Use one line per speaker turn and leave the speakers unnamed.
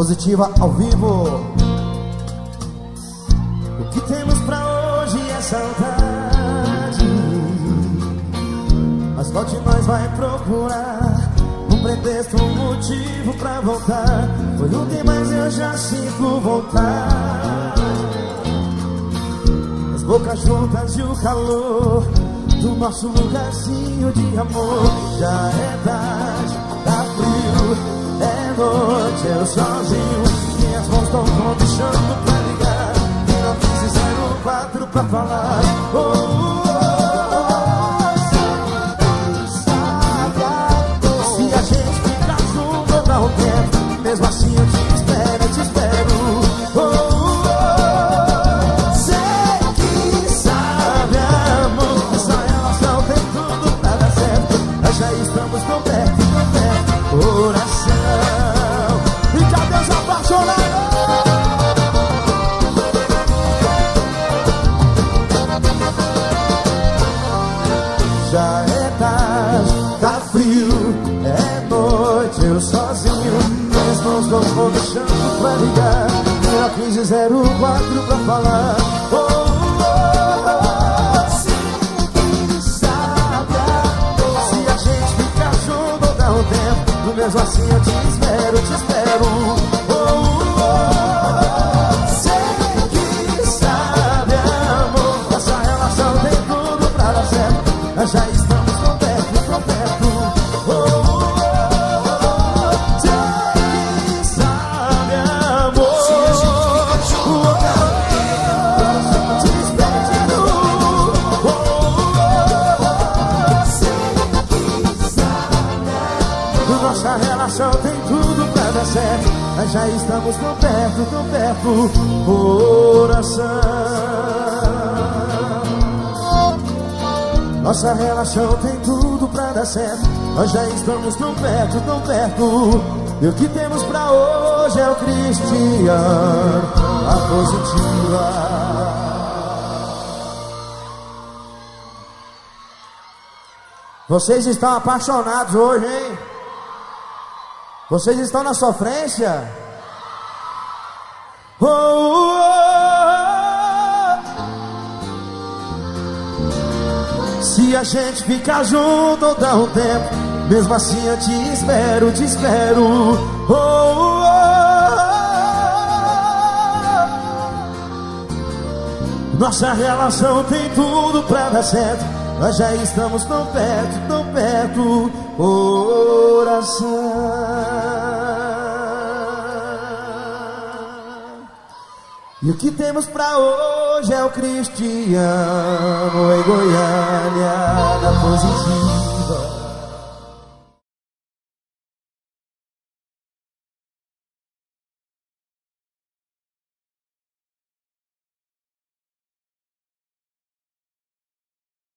Positiva ao vivo. O que temos pra hoje é saudade, mas qual de nós vai procurar um pretexto, um motivo pra voltar? Foi ontem, mas eu já sinto vontade. As bocas juntas e o calor do nosso lugarzinho de amor. Já é tarde, tá frio, é noite, eu sozinho. Minhas mãos estão comichando pra ligar e não quis 04 pra falar. Se a gente ficar junto ou não tempo, mesmo assim eu te espero, eu te espero. Sei que sabe, amor, essa relação tem tudo pra dar certo. Nós já estamos tão perto, coração. E cadê os apaixonados? Já é tarde, tá frio, é noite, eu sozinho. Minhas mãos não vão deixando pra ligar. Minha 1504 pra falar. Se a gente ficar junto ou dá um tempo, mesmo assim eu te espero, te espero. Sei que sabe, amor, essa relação tem tudo pra dar certo. Nós já estamos tão perto, tão perto. Sei que sabe, amor, se a gente ficar junto, eu te espero. Sei que sabe, nossa relação tem tudo pra dar certo. Nós já estamos tão perto, coração. Nossa relação tem tudo pra dar certo. Nós já estamos tão perto. E o que temos pra hoje é o Cristiano, a positiva. Vocês estão apaixonados hoje, hein? Vocês estão na sofrência? Se a gente ficar junto ou dá um tempo, mesmo assim eu te espero, te espero. Nossa relação tem tudo pra dar certo. Nós já estamos tão perto, coração. E o que temos pra hoje é o Cristiano em Goiânia, na positiva.